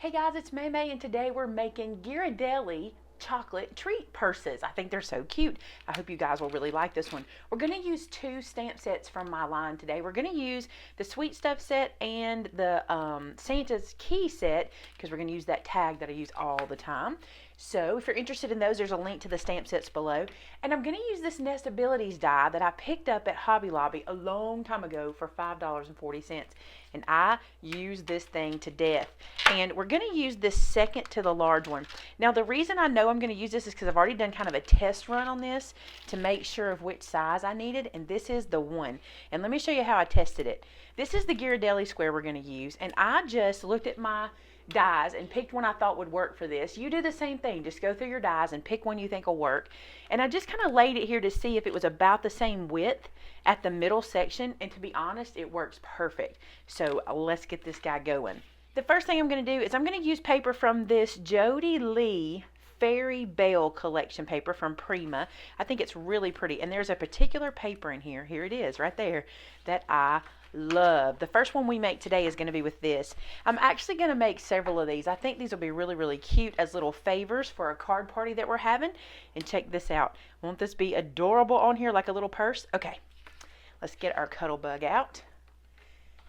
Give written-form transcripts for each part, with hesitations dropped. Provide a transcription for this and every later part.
Hey guys, it's Maymay, and today we're making Ghirardelli chocolate treat purses. I think they're so cute. I hope you guys will really like this one. We're going to use two stamp sets from my line today. We're going to use the Sweet Stuff set and the Santa's Key set because we're going to use that tag that I use all the time. So if you're interested in those, there's a link to the stamp sets below. And I'm going to use this Nestabilities die that I picked up at Hobby Lobby a long time ago for $5.40. And I use this thing to death. And we're going to use this second to the large one. Now the reason I know I'm going to use this is because I've already done kind of a test run on this to make sure of which size I needed. And this is the one. And let me show you how I tested it. This is the Ghirardelli square we're going to use. And I just looked at my dies and picked one I thought would work for this. You do the same thing. Just go through your dies and pick one you think will work. And I just kind of laid it here to see if it was about the same width at the middle section, and to be honest, it works perfect. So let's get this guy going. The first thing I'm going to do is I'm going to use paper from this Jody Lee Fairy Belle collection paper from Prima. I think it's really pretty, and there's a particular paper in here. Here it is right there that I love. The first one we make today is going to be with this. I'm actually going to make several of these. I think these will be really, really cute as little favors for a card party that we're having. And check this out. Won't this be adorable on here like a little purse? Okay, let's get our Cuddle Bug out.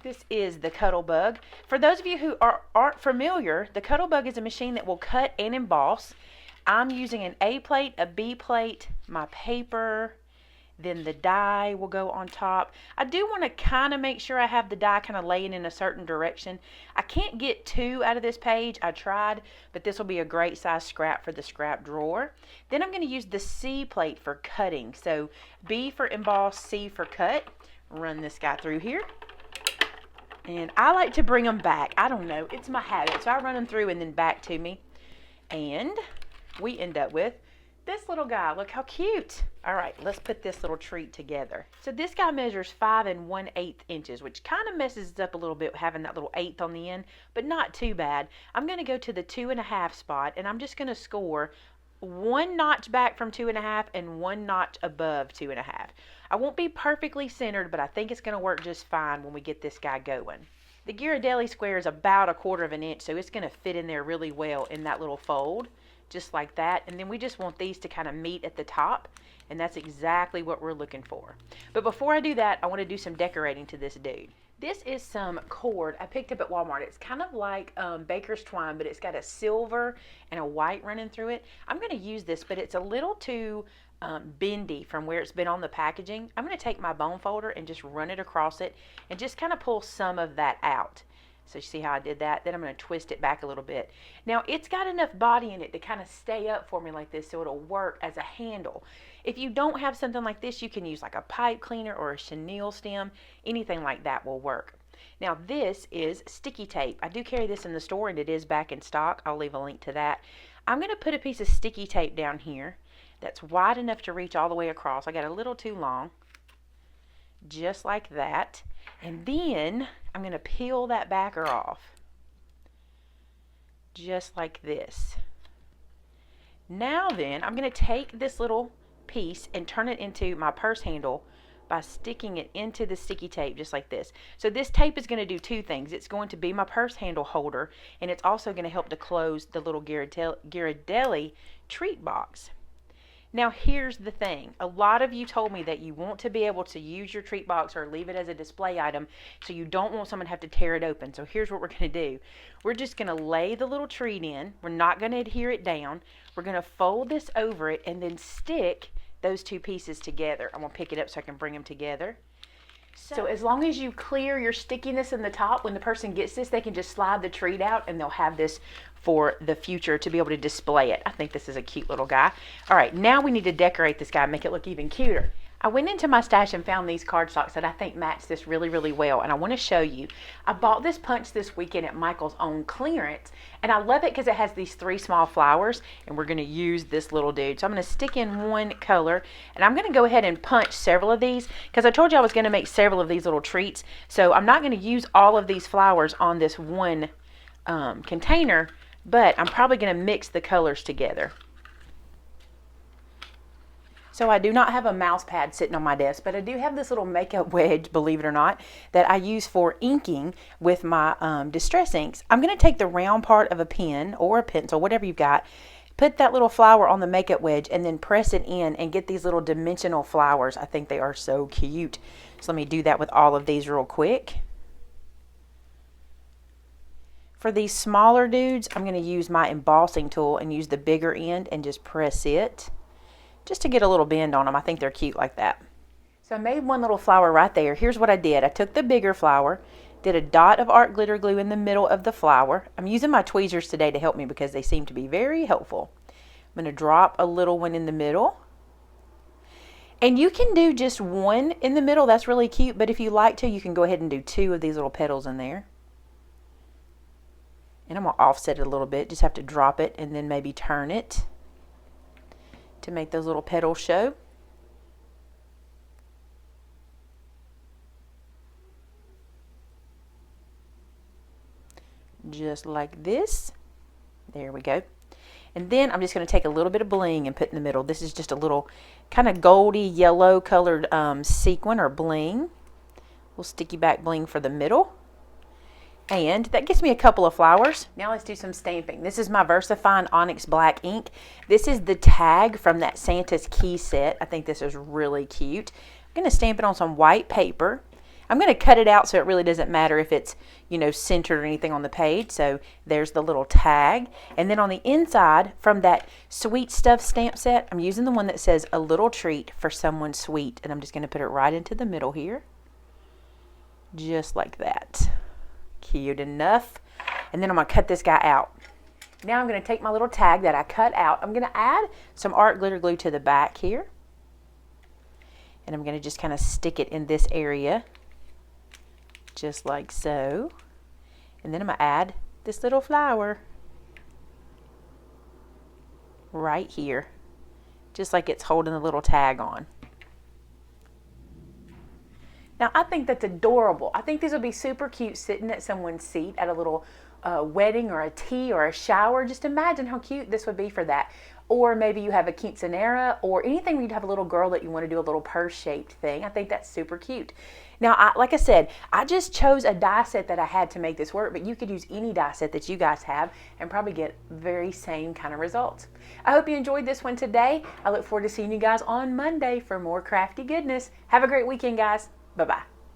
This is the Cuddle Bug. For those of you who aren't familiar, the Cuddle Bug is a machine that will cut and emboss. I'm using an A plate, a B plate, my paper, then the die will go on top. I do want to kind of make sure I have the die kind of laying in a certain direction. I can't get two out of this page. I tried, but this will be a great size scrap for the scrap drawer. Then I'm going to use the C plate for cutting. So B for emboss, C for cut. Run this guy through here. And I like to bring them back. I don't know. It's my habit. So I run them through and then back to me. And we end up with this little guy. Look how cute. All right, let's put this little treat together. So this guy measures 5 1/8 inches, which kind of messes it up a little bit having that little eighth on the end, but not too bad. I'm going to go to the 2.5 spot, and I'm just going to score 1 notch back from 2.5 and 1 notch above 2.5. I won't be perfectly centered, but I think it's going to work just fine when we get this guy going. The Ghirardelli square is about 1/4 inch, so it's going to fit in there really well in that little fold, just like that. And then we just want these to kind of meet at the top, and that's exactly what we're looking for. But before I do that, I want to do some decorating to this dude. This is some cord I picked up at Walmart. It's kind of like baker's twine, but it's got a silver and a white running through it. I'm going to use this, but it's a little too bendy from where it's been on the packaging. I'm going to take my bone folder and just run it across it and just kind of pull some of that out. So you see how I did that? Then I'm going to twist it back a little bit. Now it's got enough body in it to kind of stay up for me like this, so it'll work as a handle. If you don't have something like this, you can use like a pipe cleaner or a chenille stem. Anything like that will work. Now this is sticky tape. I do carry this in the store and it is back in stock. I'll leave a link to that. I'm going to put a piece of sticky tape down here that's wide enough to reach all the way across. I got a little too long. Just like that. And then I'm going to peel that backer off. Just like this. Now then, I'm going to take this little piece and turn it into my purse handle by sticking it into the sticky tape just like this. So this tape is going to do two things. It's going to be my purse handle holder, and it's also going to help to close the little Ghirardelli treat box. Now here's the thing. A lot of you told me that you want to be able to use your treat box or leave it as a display item, so you don't want someone to have to tear it open. So here's what we're going to do. We're just going to lay the little treat in. We're not going to adhere it down. We're going to fold this over it and then stick those two pieces together. I'm going to pick it up so I can bring them together. So as long as you clear your stickiness in the top, when the person gets this, they can just slide the treat out and they'll have this for the future to be able to display it. I think this is a cute little guy. All right, now we need to decorate this guy and make it look even cuter. I went into my stash and found these cardstocks that I think match this really, really well, and I want to show you. I bought this punch this weekend at Michael's on clearance, and I love it because it has these 3 small flowers, and we're going to use this little dude. So I'm going to stick in one color, and I'm going to go ahead and punch several of these because I told you I was going to make several of these little treats. So I'm not going to use all of these flowers on this one container, but I'm probably going to mix the colors together. So I do not have a mouse pad sitting on my desk, but I do have this little makeup wedge, believe it or not, that I use for inking with my distress inks. I'm going to take the round part of a pen or a pencil, whatever you've got, put that little flower on the makeup wedge and then press it in and get these little dimensional flowers. I think they are so cute. So let me do that with all of these real quick. For these smaller dudes, I'm going to use my embossing tool and use the bigger end and just press it just to get a little bend on them. I think they're cute like that. So I made one little flower right there. Here's what I did. I took the bigger flower, did a dot of art glitter glue in the middle of the flower. I'm using my tweezers today to help me because they seem to be very helpful. I'm going to drop a little one in the middle. And you can do just one in the middle. That's really cute. But if you like to, you can go ahead and do 2 of these little petals in there. And I'm going to offset it a little bit. Just have to drop it and then maybe turn it to make those little petals show. Just like this. There we go. And then I'm just going to take a little bit of bling and put in the middle. This is just a little kind of goldy yellow colored sequin or bling. Little sticky back bling for the middle. And that gives me a couple of flowers. Now let's do some stamping. This is my VersaFine Onyx Black ink. This is the tag from that Santa's Key set. I think this is really cute. I'm going to stamp it on some white paper. I'm going to cut it out so it really doesn't matter if it's, you know, centered or anything on the page. So there's the little tag. And then on the inside from that Sweet Stuff stamp set, I'm using the one that says a little treat for someone sweet. And I'm just going to put it right into the middle here. Just like that. Cute enough. And then I'm going to cut this guy out. Now I'm going to take my little tag that I cut out. I'm going to add some art glitter glue to the back here. And I'm going to just kind of stick it in this area. Just like so. And then I'm going to add this little flower right here. Just like it's holding the little tag on. Now, I think that's adorable. I think these would be super cute sitting at someone's seat at a little wedding or a tea or a shower. Just imagine how cute this would be for that. Or maybe you have a quinceanera or anything where you'd have a little girl that you want to do a little purse-shaped thing. I think that's super cute. Now, like I said, I just chose a die set that I had to make this work, but you could use any die set that you guys have and probably get very same kind of results. I hope you enjoyed this one today. I look forward to seeing you guys on Monday for more crafty goodness. Have a great weekend, guys. Bye-bye.